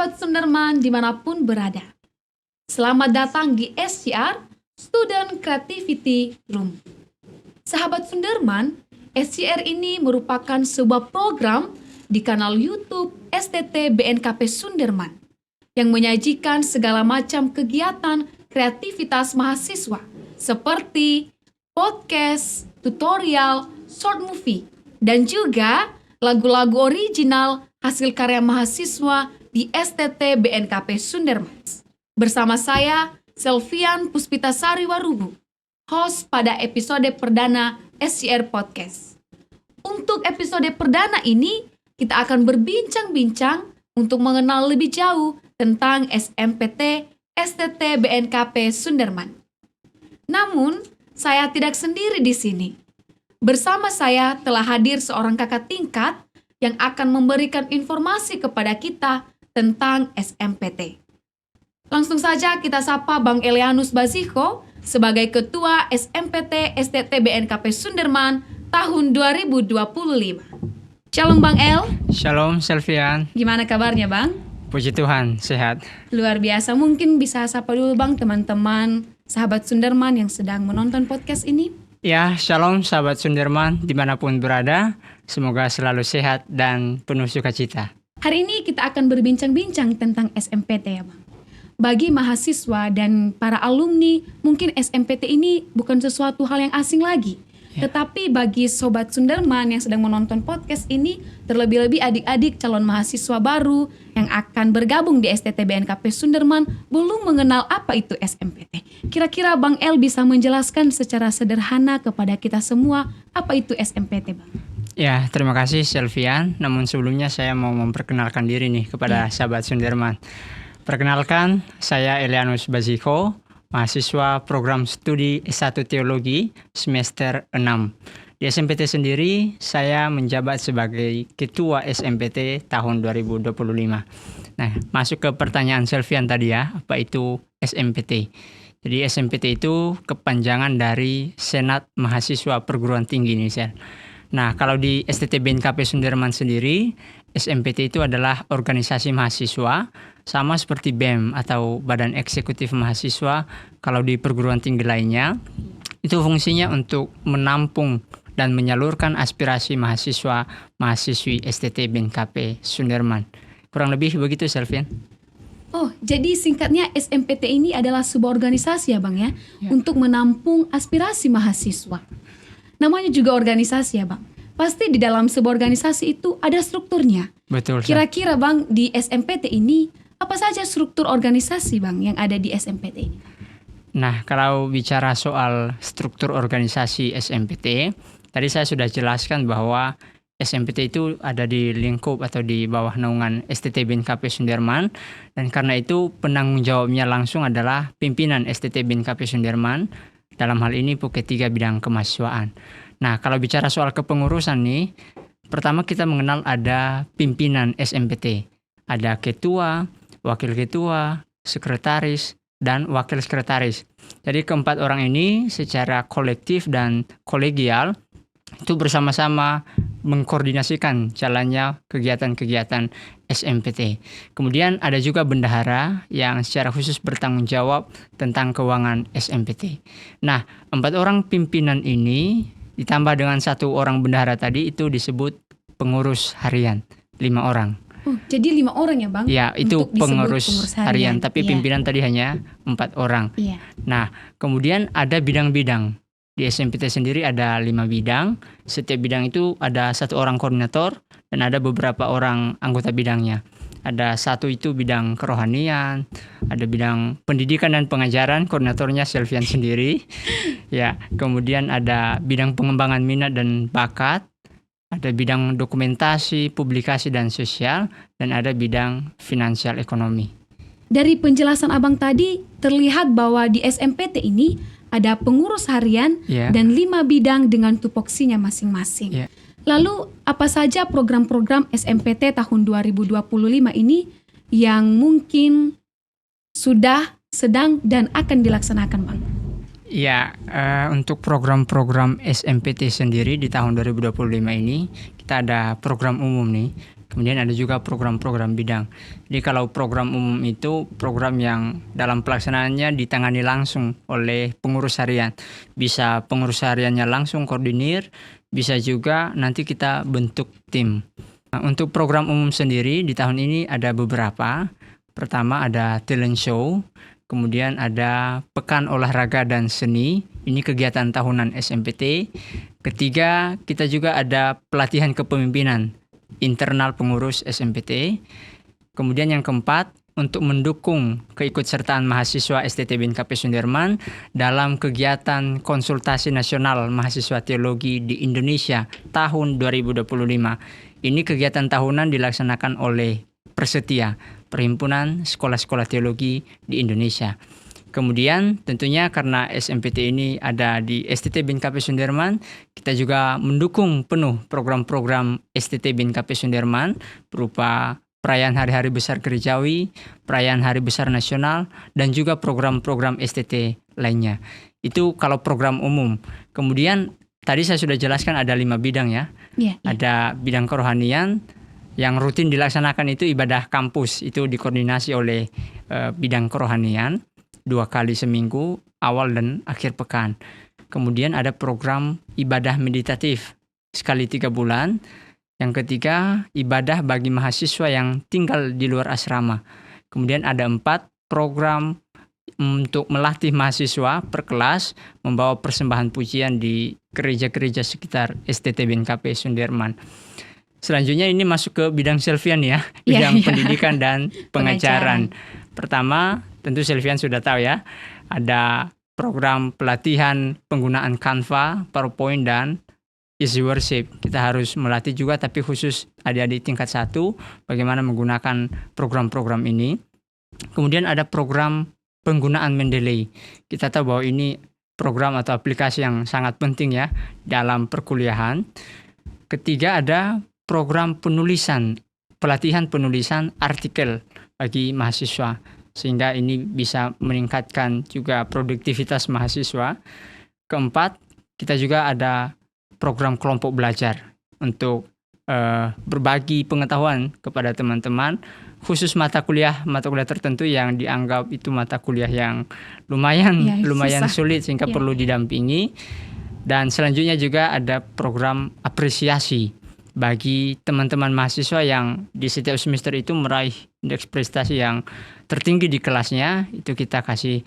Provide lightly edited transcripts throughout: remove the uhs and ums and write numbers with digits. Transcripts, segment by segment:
sahabat Sunderman dimanapun berada. Selamat datang di SCR, Student Creativity Room. Sahabat Sunderman, SCR ini merupakan sebuah program di kanal YouTube STT BNKP Sunderman yang menyajikan segala macam kegiatan kreativitas mahasiswa seperti podcast, tutorial, short movie, dan juga lagu-lagu original hasil karya mahasiswa di STT BNKP Sunderman. Bersama saya, Selvian Puspitasari Warubu, host pada episode perdana SCR Podcast. Untuk episode perdana ini, kita akan berbincang-bincang untuk mengenal lebih jauh tentang SMPT STT BNKP Sunderman. Namun, saya tidak sendiri di sini. Bersama saya telah hadir seorang kakak tingkat yang akan memberikan informasi kepada kita tentang SMPT. Langsung saja kita sapa Bang Elianus Baziko sebagai Ketua SMPT STT BNKP Sunderman tahun 2025. Shalom Bang El. Shalom Selvian. Gimana kabarnya Bang? Puji Tuhan, sehat. Luar biasa. Mungkin bisa sapa dulu Bang teman-teman sahabat Sunderman yang sedang menonton podcast ini. Ya, shalom sahabat Sunderman dimanapun berada. Semoga selalu sehat dan penuh sukacita. Hari ini kita akan berbincang-bincang tentang SMPT ya Bang. Bagi mahasiswa dan para alumni, mungkin SMPT ini bukan sesuatu hal yang asing lagi. Ya. Tetapi bagi Sobat Sunderman yang sedang menonton podcast ini, terlebih-lebih adik-adik calon mahasiswa baru yang akan bergabung di STT BNKP Sunderman belum mengenal apa itu SMPT. Kira-kira Bang El bisa menjelaskan secara sederhana kepada kita semua apa itu SMPT Bang? Ya, terima kasih Selvian. Namun sebelumnya saya mau memperkenalkan diri nih kepada sahabat Sunderman. Perkenalkan, saya Elianus Baziko, mahasiswa program studi S1 Teologi semester 6. Di SMPT sendiri, saya menjabat sebagai Ketua SMPT tahun 2025. Nah, masuk ke pertanyaan Selvian tadi ya, apa itu SMPT? Jadi SMPT itu kepanjangan dari Senat Mahasiswa Perguruan Tinggi nih, Sel. Nah, kalau di STT BNKP Sunderman sendiri, SMPT itu adalah organisasi mahasiswa, sama seperti BEM atau Badan Eksekutif Mahasiswa. Kalau di perguruan tinggi lainnya, itu fungsinya untuk menampung dan menyalurkan aspirasi mahasiswa-mahasiswi STT BNKP Sunderman. Kurang lebih begitu, Selvian. Oh, jadi singkatnya SMPT ini adalah sebuah organisasi ya Bang ya, untuk menampung aspirasi mahasiswa. Namanya juga organisasi ya Bang. Pasti di dalam sebuah organisasi itu ada strukturnya. Betul. Kira-kira Bang di SMPT ini apa saja struktur organisasi Bang yang ada di SMPT ini? Nah, kalau bicara soal struktur organisasi SMPT, tadi saya sudah jelaskan bahwa SMPT itu ada di lingkup atau di bawah naungan STT BNKP Sunderman, dan karena itu penanggung jawabnya langsung adalah pimpinan STT BNKP Sunderman, dalam hal ini Puket 3 bidang kemahasiswaan. Nah, kalau bicara soal kepengurusan nih, pertama kita mengenal ada pimpinan SMPT. Ada ketua, wakil ketua, sekretaris, dan wakil sekretaris. Jadi keempat orang ini secara kolektif dan kolegial itu bersama-sama mengkoordinasikan jalannya kegiatan-kegiatan SMPT. Kemudian ada juga bendahara yang secara khusus bertanggung jawab tentang keuangan SMPT. Nah, 4 orang pimpinan ini ditambah dengan 1 orang bendahara tadi itu disebut pengurus harian, 5 orang. Oh, jadi 5 orang ya Bang? Ya, itu pengurus harian, tapi pimpinan tadi hanya 4 orang. Iya. Nah, kemudian ada bidang-bidang. Di SMPT sendiri ada 5 bidang. Setiap bidang itu ada 1 orang koordinator dan ada beberapa orang anggota bidangnya. Ada 1 itu bidang kerohanian, ada bidang pendidikan dan pengajaran, koordinatornya Selvian sendiri. Ya, kemudian ada bidang pengembangan minat dan bakat, ada bidang dokumentasi, publikasi dan sosial, dan ada bidang finansial ekonomi. Dari penjelasan Abang tadi terlihat bahwa di SMPT ini ada pengurus harian dan 5 bidang dengan tupoksinya masing-masing. Lalu apa saja program-program SMPT tahun 2025 ini yang mungkin sudah, sedang, dan akan dilaksanakan Bang? Ya, untuk program-program SMPT sendiri di tahun 2025 ini kita ada program umum nih. Kemudian ada juga program-program bidang. Jadi kalau program umum itu program yang dalam pelaksanaannya ditangani langsung oleh pengurus harian. Bisa pengurus hariannya langsung koordinir, bisa juga nanti kita bentuk tim. Nah, untuk program umum sendiri di tahun ini ada beberapa. Pertama ada talent show, kemudian ada pekan olahraga dan seni. Ini kegiatan tahunan SMPT. Ketiga, kita juga ada pelatihan kepemimpinan internal pengurus SMPT. Kemudian yang keempat, untuk mendukung keikutsertaan mahasiswa STT BNKP Sudirman dalam kegiatan konsultasi nasional mahasiswa teologi di Indonesia tahun 2025. Ini kegiatan tahunan dilaksanakan oleh Persetia, Perhimpunan Sekolah-Sekolah Teologi di Indonesia. Kemudian tentunya karena SMPT ini ada di STT BNKP Sudirman, kita juga mendukung penuh program-program STT BNKP Sudirman berupa perayaan Hari-Hari Besar Gerejawi, perayaan Hari Besar Nasional, dan juga program-program STT lainnya. Itu kalau program umum. Kemudian tadi saya sudah jelaskan ada 5 bidang ya. Ada bidang kerohanian, yang rutin dilaksanakan itu ibadah kampus, itu dikoordinasi oleh bidang kerohanian 2 kali seminggu, awal dan akhir pekan. Kemudian ada program ibadah meditatif sekali 3 bulan. Yang ketiga, ibadah bagi mahasiswa yang tinggal di luar asrama. Kemudian ada 4 program untuk melatih mahasiswa per kelas membawa persembahan pujian di gereja-gereja sekitar STT BNKP Sudirman. Selanjutnya ini masuk ke bidang Selvian ya, bidang pendidikan dan pengajaran. Pertama, tentu Selvian sudah tahu ya, ada program pelatihan penggunaan Canva, PowerPoint, dan Easy Worship. Kita harus melatih juga, tapi khusus adik-adik tingkat 1, bagaimana menggunakan program-program ini. Kemudian ada program penggunaan Mendeley. Kita tahu bahwa ini program atau aplikasi yang sangat penting ya dalam perkuliahan. Ketiga ada program penulisan, pelatihan penulisan artikel bagi mahasiswa, sehingga ini bisa meningkatkan juga produktivitas mahasiswa. Keempat, kita juga ada program kelompok belajar untuk berbagi pengetahuan kepada teman-teman, khusus mata kuliah tertentu yang dianggap itu mata kuliah yang lumayan sulit sehingga perlu didampingi. Dan selanjutnya juga ada program apresiasi bagi teman-teman mahasiswa yang di setiap semester itu meraih indeks prestasi yang tertinggi di kelasnya, itu kita kasih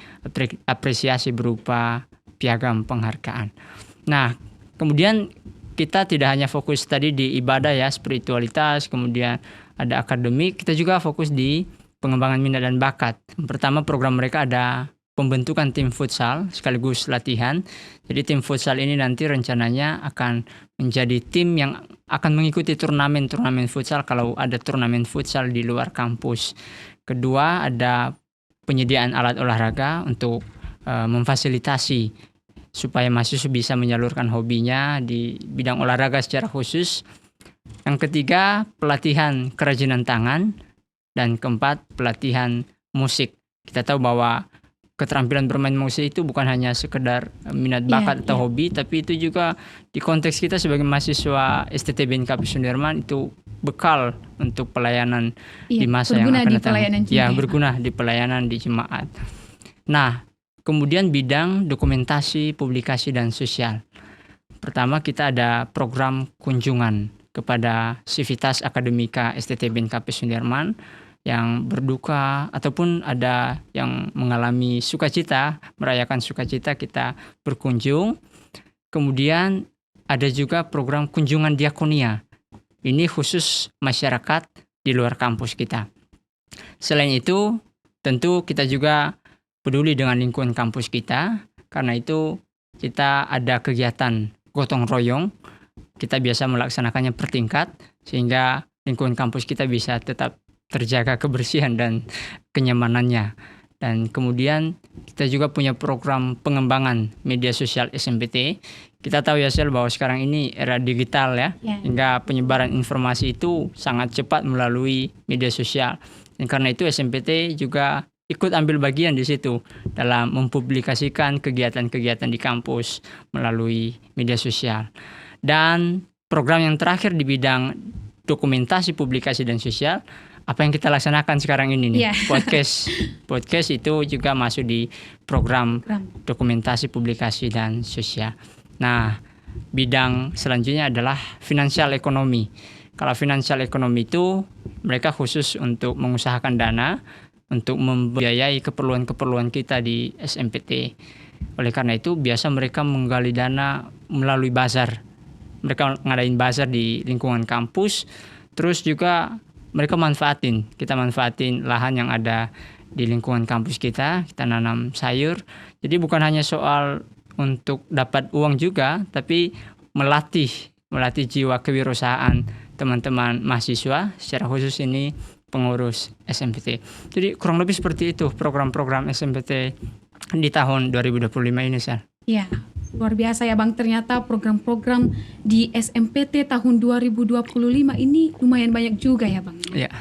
apresiasi berupa piagam penghargaan. Nah, kemudian kita tidak hanya fokus tadi di ibadah ya, spiritualitas, kemudian ada akademik, kita juga fokus di pengembangan minat dan bakat. Pertama, program mereka ada pembentukan tim futsal sekaligus latihan. Jadi tim futsal ini nanti rencananya akan menjadi tim yang akan mengikuti turnamen futsal kalau ada turnamen futsal di luar kampus. Kedua, ada penyediaan alat olahraga untuk memfasilitasi supaya mahasiswa bisa menyalurkan hobinya di bidang olahraga secara khusus. Yang ketiga, pelatihan kerajinan tangan. Dan keempat, pelatihan musik. Kita tahu bahwa keterampilan bermain musik itu bukan hanya sekedar minat bakat atau hobi, tapi itu juga di konteks kita sebagai mahasiswa STT BNKP Sudirman itu bekal untuk pelayanan di masa yang akan datang. Berguna di pelayanan di jemaat. Nah, kemudian bidang dokumentasi, publikasi, dan sosial. Pertama, kita ada program kunjungan kepada Sivitas Akademika STT BNKP Sudirman yang berduka ataupun ada yang mengalami sukacita, merayakan sukacita, kita berkunjung. Kemudian ada juga program kunjungan diakonia. Ini khusus masyarakat di luar kampus kita. Selain itu, tentu kita juga peduli dengan lingkungan kampus kita. Karena itu kita ada kegiatan gotong royong. Kita biasa melaksanakannya per tingkat sehingga lingkungan kampus kita bisa tetap terjaga kebersihan dan kenyamanannya. Dan kemudian kita juga punya program pengembangan media sosial SMPT. Kita tahu ya Sel bahwa sekarang ini era digital ya, hingga penyebaran informasi itu sangat cepat melalui media sosial. Dan karena itu SMPT juga ikut ambil bagian di situ dalam mempublikasikan kegiatan-kegiatan di kampus melalui media sosial. Dan program yang terakhir di bidang dokumentasi, publikasi dan sosial, apa yang kita laksanakan sekarang ini nih, Iya. podcast itu juga masuk di program dokumentasi, publikasi dan sosial. Nah, bidang selanjutnya adalah finansial ekonomi. Kalau finansial ekonomi itu mereka khusus untuk mengusahakan dana untuk membiayai keperluan-keperluan kita di SMPT. Oleh karena itu biasa mereka menggali dana melalui bazar. Mereka ngadain bazar di lingkungan kampus, terus juga mereka kita manfaatin lahan yang ada di lingkungan kampus kita nanam sayur. Jadi bukan hanya soal untuk dapat uang juga, tapi melatih jiwa kewirausahaan teman-teman mahasiswa, secara khusus ini pengurus SMPT. Jadi kurang lebih seperti itu program-program SMPT di tahun 2025 ini, Sal. Ya, luar biasa ya Bang. Ternyata program-program di SMPT tahun 2025 ini lumayan banyak juga ya Bang. Ya.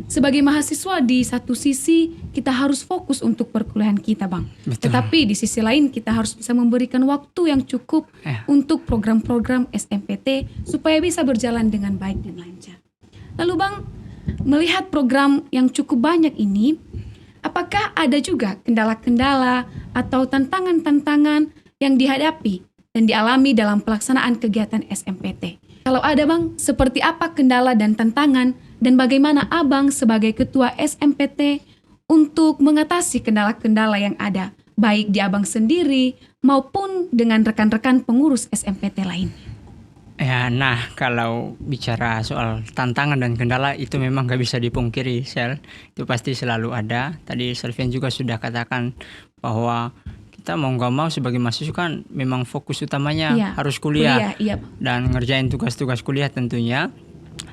Sebagai mahasiswa di satu sisi kita harus fokus untuk perkuliahan kita Bang. Betul. Tetapi di sisi lain kita harus bisa memberikan waktu yang cukup untuk program-program SMPT supaya bisa berjalan dengan baik dan lancar. Lalu Bang, melihat program yang cukup banyak ini, apakah ada juga kendala-kendala atau tantangan-tantangan yang dihadapi dan dialami dalam pelaksanaan kegiatan SMPT? Kalau ada Bang, seperti apa kendala dan tantangan dan bagaimana Abang sebagai ketua SMPT untuk mengatasi kendala-kendala yang ada, baik di Abang sendiri maupun dengan rekan-rekan pengurus SMPT lain? Ya, nah kalau bicara soal tantangan dan kendala itu memang gak bisa dipungkiri, Sel. Itu pasti selalu ada. Tadi Selvian juga sudah katakan bahwa kita mau gak mau sebagai mahasiswa kan memang fokus utamanya harus kuliah. Iya. Dan ngerjain tugas-tugas kuliah tentunya.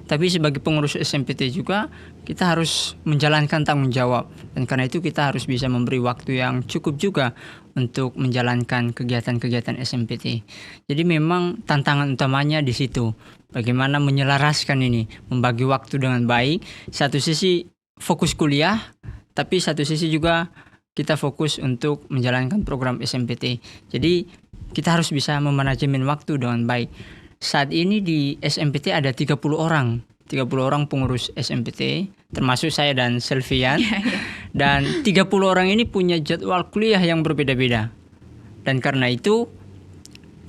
Tapi sebagai pengurus SMPT juga kita harus menjalankan tanggung jawab. Dan karena itu kita harus bisa memberi waktu yang cukup juga untuk menjalankan kegiatan-kegiatan SMPT. Jadi memang tantangan utamanya di situ. Bagaimana menyelaraskan ini, membagi waktu dengan baik. Satu sisi fokus kuliah, tapi satu sisi juga kita fokus untuk menjalankan program SMPT. Jadi kita harus bisa memanajemen waktu dengan baik. Saat ini di SMPT ada 30 orang pengurus SMPT, termasuk saya dan Selvian. Dan 30 orang ini punya jadwal kuliah yang berbeda-beda. Dan karena itu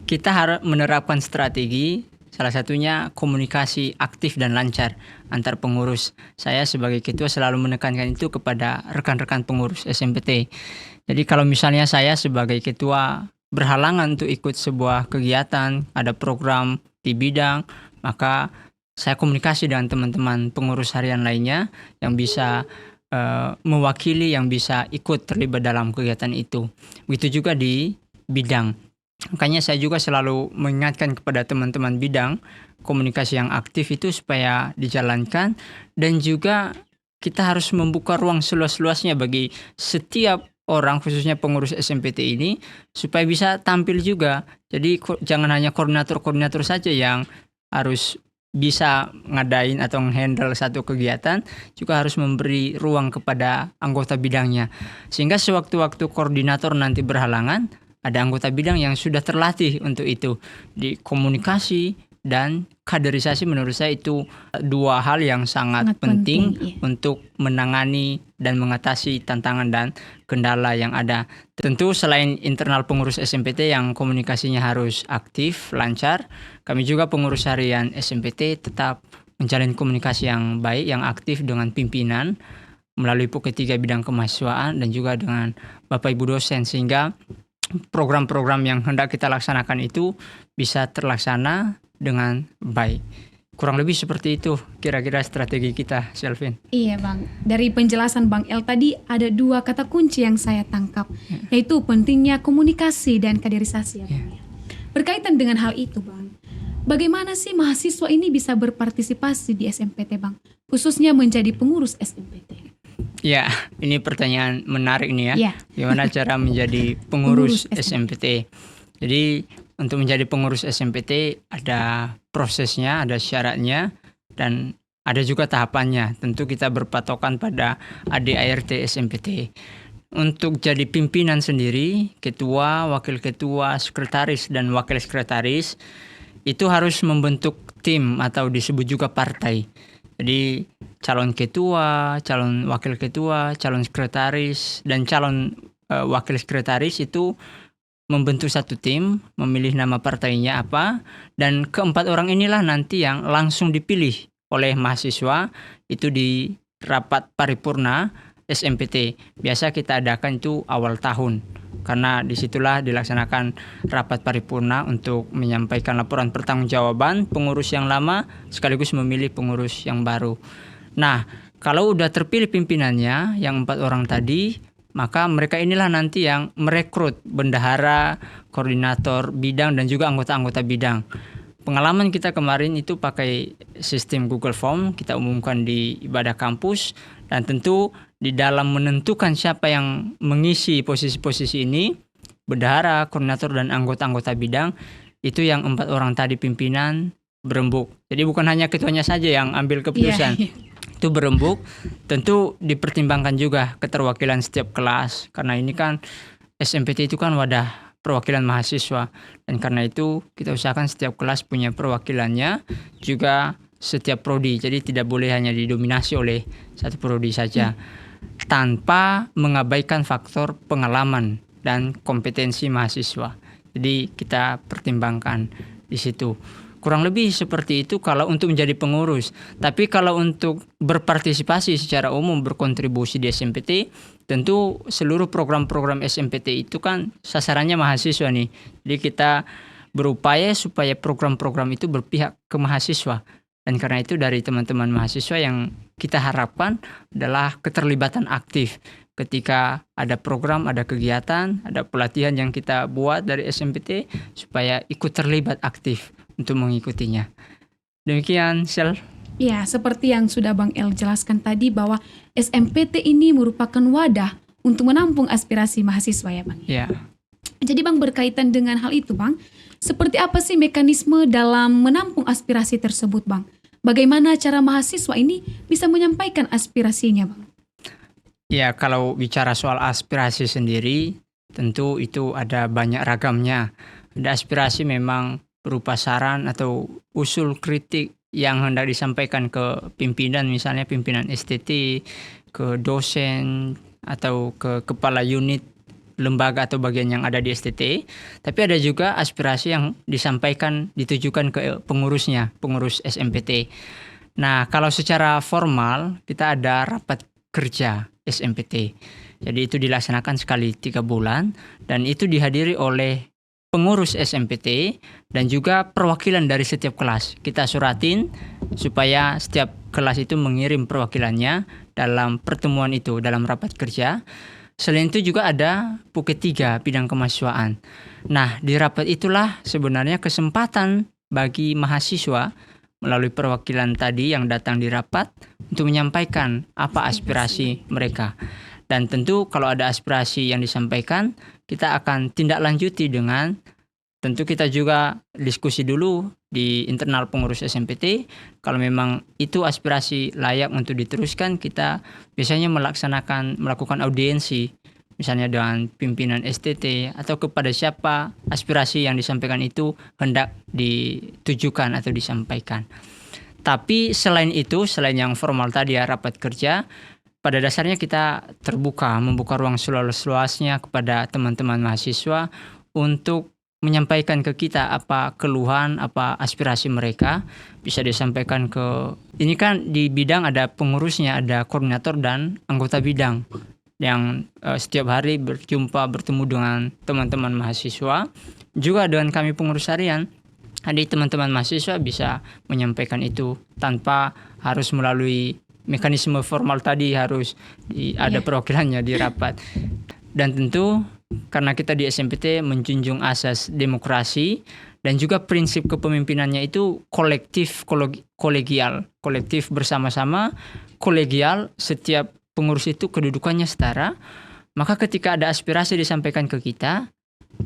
kita harus menerapkan strategi, salah satunya komunikasi aktif dan lancar antar pengurus. Saya sebagai ketua selalu menekankan itu kepada rekan-rekan pengurus SMPT. Jadi kalau misalnya saya sebagai ketua berhalangan untuk ikut sebuah kegiatan, ada program di bidang, maka saya komunikasi dengan teman-teman pengurus harian lainnya yang bisa mewakili, yang bisa ikut terlibat dalam kegiatan itu. Begitu juga di bidang. Makanya saya juga selalu mengingatkan kepada teman-teman bidang, komunikasi yang aktif itu supaya dijalankan, dan juga kita harus membuka ruang seluas-luasnya bagi setiap orang, khususnya pengurus SMPT ini, supaya bisa tampil juga. Jadi jangan hanya koordinator-koordinator saja yang harus bisa ngadain atau handle satu kegiatan, juga harus memberi ruang kepada anggota bidangnya. Sehingga sewaktu-waktu koordinator nanti berhalangan, ada anggota bidang yang sudah terlatih untuk itu. Di komunikasi dan kaderisasi menurut saya itu dua hal yang sangat penting untuk menangani dan mengatasi tantangan dan kendala yang ada. Tentu selain internal pengurus SMPT yang komunikasinya harus aktif, lancar, kami juga pengurus harian SMPT tetap menjalin komunikasi yang baik, yang aktif dengan pimpinan melalui PUK 3 bidang kemahasiswaan dan juga dengan Bapak Ibu dosen, sehingga program-program yang hendak kita laksanakan itu bisa terlaksana dengan baik. Kurang lebih seperti itu kira-kira strategi kita, Selvin. Iya Bang, dari penjelasan Bang El tadi ada dua kata kunci yang saya tangkap, yaitu pentingnya komunikasi dan kaderisasi ya Bang. Berkaitan dengan hal itu Bang, bagaimana sih mahasiswa ini bisa berpartisipasi di SMPT Bang, khususnya menjadi pengurus SMPT? Ya, ini pertanyaan menarik nih ya. Ya. Gimana cara menjadi pengurus SMPT? Jadi untuk menjadi pengurus SMPT ada prosesnya, ada syaratnya, dan ada juga tahapannya. Tentu kita berpatokan pada ADART SMPT. Untuk jadi pimpinan sendiri, ketua, wakil ketua, sekretaris, dan wakil sekretaris, itu harus membentuk tim atau disebut juga partai. Jadi calon ketua, calon wakil ketua, calon sekretaris, dan calon wakil sekretaris itu membentuk satu tim, memilih nama partainya apa, dan keempat orang inilah nanti yang langsung dipilih oleh mahasiswa itu di rapat paripurna SMPT. Biasa kita adakan itu awal tahun, karena disitulah dilaksanakan rapat paripurna untuk menyampaikan laporan pertanggungjawaban pengurus yang lama sekaligus memilih pengurus yang baru. Nah, kalau udah terpilih pimpinannya yang 4 orang tadi, maka mereka inilah nanti yang merekrut bendahara, koordinator bidang, dan juga anggota-anggota bidang. Pengalaman kita kemarin itu pakai sistem Google Form, kita umumkan di ibadah kampus, dan tentu di dalam menentukan siapa yang mengisi posisi-posisi ini, bendahara, koordinator, dan anggota-anggota bidang, itu yang 4 orang tadi pimpinan berembuk. Jadi bukan hanya ketuanya saja yang ambil keputusan. Itu berembuk, tentu dipertimbangkan juga keterwakilan setiap kelas. Karena ini kan SMPT itu kan wadah perwakilan mahasiswa. Dan karena itu kita usahakan setiap kelas punya perwakilannya, juga setiap prodi. Jadi tidak boleh hanya didominasi oleh satu prodi saja. Tanpa mengabaikan faktor pengalaman dan kompetensi mahasiswa. Jadi kita pertimbangkan di situ. Kurang lebih seperti itu kalau untuk menjadi pengurus. Tapi kalau untuk berpartisipasi secara umum, berkontribusi di SMPT, tentu seluruh program-program SMPT itu kan sasarannya mahasiswa nih. Jadi kita berupaya supaya program-program itu berpihak ke mahasiswa. Dan karena itu dari teman-teman mahasiswa yang kita harapkan adalah keterlibatan aktif. Ketika ada program, ada kegiatan, ada pelatihan yang kita buat dari SMPT, supaya ikut terlibat aktif untuk mengikutinya. Demikian, Sel. Ya, seperti yang sudah Bang El jelaskan tadi bahwa SMPT ini merupakan wadah untuk menampung aspirasi mahasiswa ya Bang. Ya. Jadi Bang, berkaitan dengan hal itu Bang, seperti apa sih mekanisme dalam menampung aspirasi tersebut Bang? Bagaimana cara mahasiswa ini bisa menyampaikan aspirasinya Bang? Ya, kalau bicara soal aspirasi sendiri, tentu itu ada banyak ragamnya. Ada aspirasi memang berupa saran atau usul kritik yang hendak disampaikan ke pimpinan, misalnya pimpinan STT, ke dosen, atau ke kepala unit lembaga atau bagian yang ada di STT. Tapi ada juga aspirasi yang disampaikan, ditujukan ke pengurusnya, pengurus SMPT. Nah, kalau secara formal kita ada rapat kerja SMPT. Jadi itu dilaksanakan sekali 3 bulan dan itu dihadiri oleh pengurus SMPT dan juga perwakilan dari setiap kelas. Kita suratin supaya setiap kelas itu mengirim perwakilannya dalam pertemuan itu, dalam rapat kerja. Selain itu juga ada Puket 3 bidang kemahasiswaan. Nah, di rapat itulah sebenarnya kesempatan bagi mahasiswa melalui perwakilan tadi yang datang di rapat untuk menyampaikan apa aspirasi mereka. Dan tentu kalau ada aspirasi yang disampaikan, kita akan tindak lanjuti dengan tentu kita juga diskusi dulu di internal pengurus SMPT. Kalau memang itu aspirasi layak untuk diteruskan, kita biasanya melakukan audiensi, misalnya dengan pimpinan STT atau kepada siapa aspirasi yang disampaikan itu hendak ditujukan atau disampaikan. Tapi selain itu, selain yang formal tadi ya rapat kerja, pada dasarnya kita terbuka, membuka ruang seluas-luasnya kepada teman-teman mahasiswa untuk menyampaikan ke kita apa keluhan, apa aspirasi mereka. Bisa disampaikan ke, ini kan di bidang ada pengurusnya, ada koordinator dan anggota bidang yang setiap hari bertemu dengan teman-teman mahasiswa. Juga dengan kami pengurus harian, jadi teman-teman mahasiswa bisa menyampaikan itu tanpa harus melalui mekanisme formal tadi, harus ada perwakilannya di rapat. Dan tentu karena kita di SMPT menjunjung asas demokrasi dan juga prinsip kepemimpinannya itu kolegial, kolektif bersama-sama, kolegial, setiap pengurus itu kedudukannya setara. Maka ketika ada aspirasi disampaikan ke kita,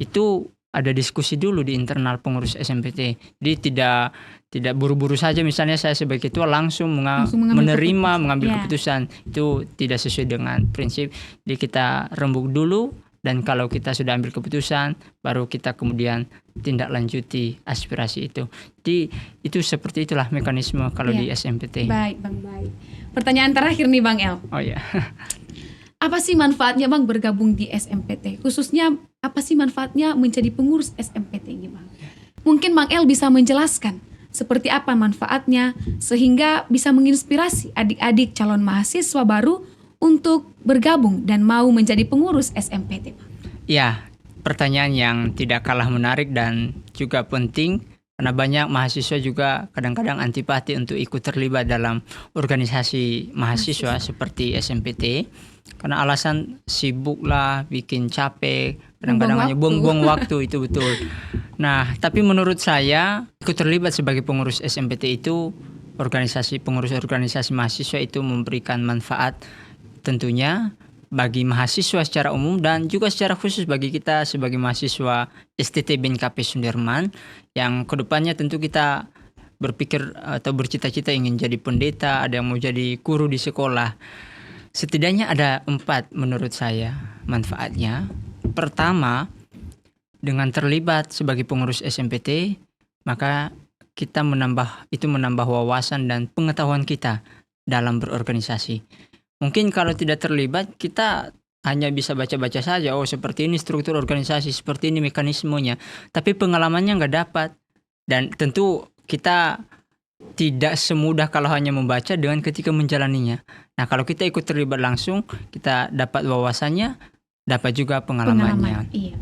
itu ada diskusi dulu di internal pengurus SMPT. Jadi tidak buru-buru saja misalnya saya sebagai ketua langsung mengambil keputusan. Itu tidak sesuai dengan prinsip. Jadi kita rembuk dulu dan kalau kita sudah ambil keputusan baru kita kemudian tindak lanjuti aspirasi itu. Jadi itu seperti itulah mekanisme kalau di SMPT. Baik Bang, baik. Pertanyaan terakhir nih Bang El. Oh ya. Apa sih manfaatnya Bang bergabung di SMPT? Khususnya apa sih manfaatnya menjadi pengurus SMPT ini Bang? Mungkin Bang El bisa menjelaskan seperti apa manfaatnya sehingga bisa menginspirasi adik-adik calon mahasiswa baru untuk bergabung dan mau menjadi pengurus SMPT Bang. Ya, pertanyaan yang tidak kalah menarik dan juga penting karena banyak mahasiswa juga kadang-kadang antipati untuk ikut terlibat dalam organisasi mahasiswa seperti SMPT karena alasan sibuk lah, bikin capek, kadang-kadang hanya buang-buang waktu itu betul. Nah, tapi menurut saya ikut terlibat sebagai pengurus SMPT itu pengurus organisasi mahasiswa itu memberikan manfaat tentunya bagi mahasiswa secara umum dan juga secara khusus bagi kita sebagai mahasiswa STT BNKP Sudirman yang kedepannya tentu kita berpikir atau bercita-cita ingin jadi pendeta, ada yang mau jadi guru di sekolah. Setidaknya ada 4 menurut saya manfaatnya. Pertama, dengan terlibat sebagai pengurus SMPT, maka kita menambah wawasan dan pengetahuan kita dalam berorganisasi. Mungkin kalau tidak terlibat, kita hanya bisa baca-baca saja, oh seperti ini struktur organisasi, seperti ini mekanismenya. Tapi pengalamannya nggak dapat. Dan tentu kita tidak semudah kalau hanya membaca dengan ketika menjalaninya. Nah kalau kita ikut terlibat langsung, kita dapat wawasannya, dapat juga pengalamannya. Iya.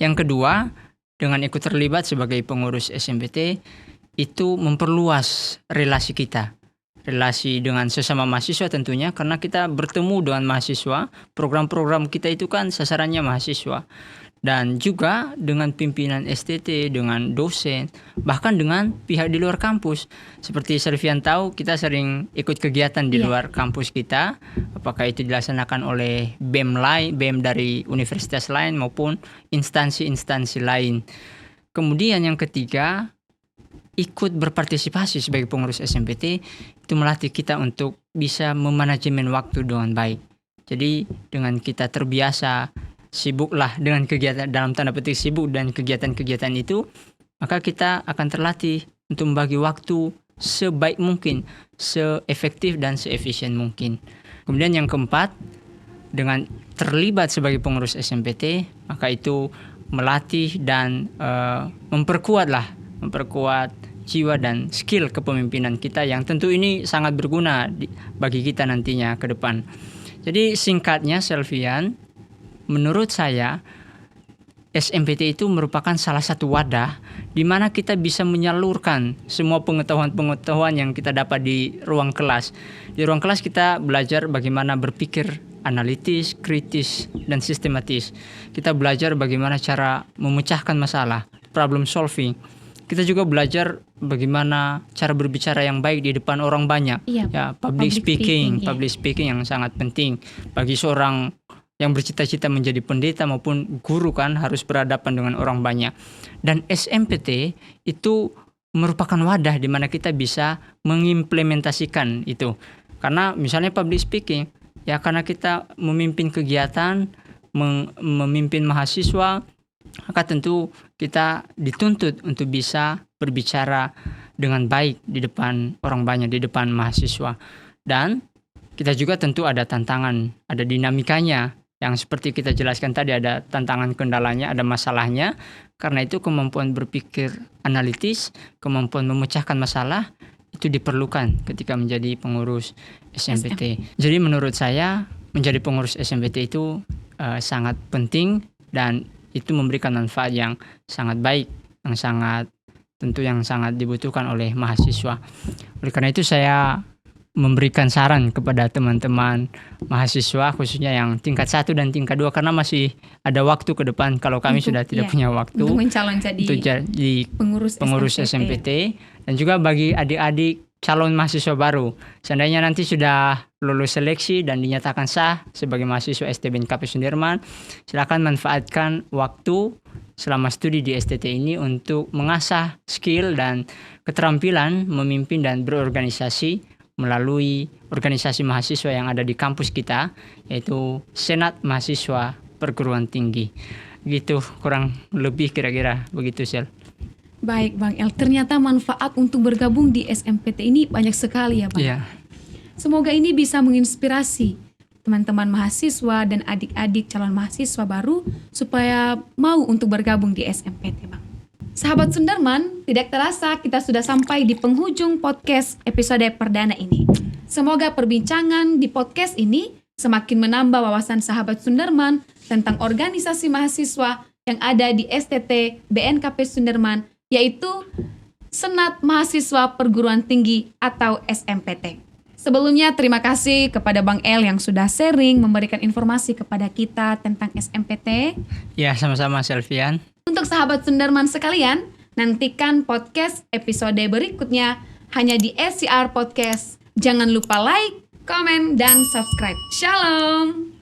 Yang kedua, dengan ikut terlibat sebagai pengurus SMPT, itu memperluas relasi kita. Relasi dengan sesama mahasiswa tentunya karena kita bertemu dengan mahasiswa, program-program kita itu kan sasarannya mahasiswa. Dan juga dengan pimpinan STT, dengan dosen, bahkan dengan pihak di luar kampus. Seperti Selvian tahu, kita sering ikut kegiatan di luar kampus kita, apakah itu dilaksanakan oleh BEM dari universitas lain maupun instansi-instansi lain. Kemudian yang ketiga, ikut berpartisipasi sebagai pengurus SMPT itu melatih kita untuk bisa memanajemen waktu dengan baik. Jadi dengan kita terbiasa sibuklah dengan kegiatan dalam tanda petik sibuk dan kegiatan-kegiatan itu, maka kita akan terlatih untuk membagi waktu sebaik mungkin, seefektif dan seefisien mungkin. Kemudian yang keempat, dengan terlibat sebagai pengurus SMPT, maka itu melatih dan memperkuat jiwa dan skill kepemimpinan kita yang tentu ini sangat berguna bagi kita nantinya ke depan. Jadi singkatnya Selvian, menurut saya SMPT itu merupakan salah satu wadah di mana kita bisa menyalurkan semua pengetahuan-pengetahuan yang kita dapat di ruang kelas. Di ruang kelas kita belajar bagaimana berpikir analitis, kritis, dan sistematis. Kita belajar bagaimana cara memecahkan masalah, problem solving. Kita juga belajar bagaimana cara berbicara yang baik di depan orang banyak. Ya, public speaking yang sangat penting bagi seorang yang bercita-cita menjadi pendeta maupun guru kan harus berhadapan dengan orang banyak. Dan SMPT itu merupakan wadah di mana kita bisa mengimplementasikan itu. Karena misalnya public speaking, ya karena kita memimpin kegiatan, memimpin mahasiswa, maka tentu kita dituntut untuk bisa berbicara dengan baik di depan orang banyak, di depan mahasiswa. Dan kita juga tentu ada tantangan, ada dinamikanya. Yang seperti kita jelaskan tadi ada tantangan kendalanya, ada masalahnya. Karena itu kemampuan berpikir analitis, kemampuan memecahkan masalah itu diperlukan ketika menjadi pengurus SMPT. Jadi menurut saya menjadi pengurus SMPT itu sangat penting dan itu memberikan manfaat yang sangat baik, yang sangat dibutuhkan oleh mahasiswa. Oleh karena itu saya memberikan saran kepada teman-teman mahasiswa khususnya yang tingkat 1 dan tingkat 2 karena masih ada waktu ke depan kalau kami sudah tidak punya waktu untuk mencalon jadi pengurus SMPT dan juga bagi adik-adik calon mahasiswa baru. Seandainya nanti sudah lulus seleksi dan dinyatakan sah sebagai mahasiswa STT BNKP Sudirman, silakan manfaatkan waktu selama studi di STT ini untuk mengasah skill dan keterampilan memimpin dan berorganisasi melalui organisasi mahasiswa yang ada di kampus kita, yaitu Senat Mahasiswa perguruan tinggi. Gitu kurang lebih kira-kira begitu Sel. Baik Bang El, ternyata manfaat untuk bergabung di SMPT ini banyak sekali ya Bang. Iya. Semoga ini bisa menginspirasi teman-teman mahasiswa dan adik-adik calon mahasiswa baru supaya mau untuk bergabung di SMPT Bang. Sahabat Sunderman, tidak terasa kita sudah sampai di penghujung podcast episode perdana ini. Semoga perbincangan di podcast ini semakin menambah wawasan sahabat Sunderman tentang organisasi mahasiswa yang ada di STT BNKP Sunderman, yaitu Senat Mahasiswa Perguruan Tinggi atau SMPT. Sebelumnya terima kasih kepada Bang El yang sudah sharing memberikan informasi kepada kita tentang SMPT. Ya, sama-sama Selvian. Untuk sahabat Sunderman sekalian, nantikan podcast episode berikutnya hanya di SCR Podcast. Jangan lupa like, komen, dan subscribe. Shalom!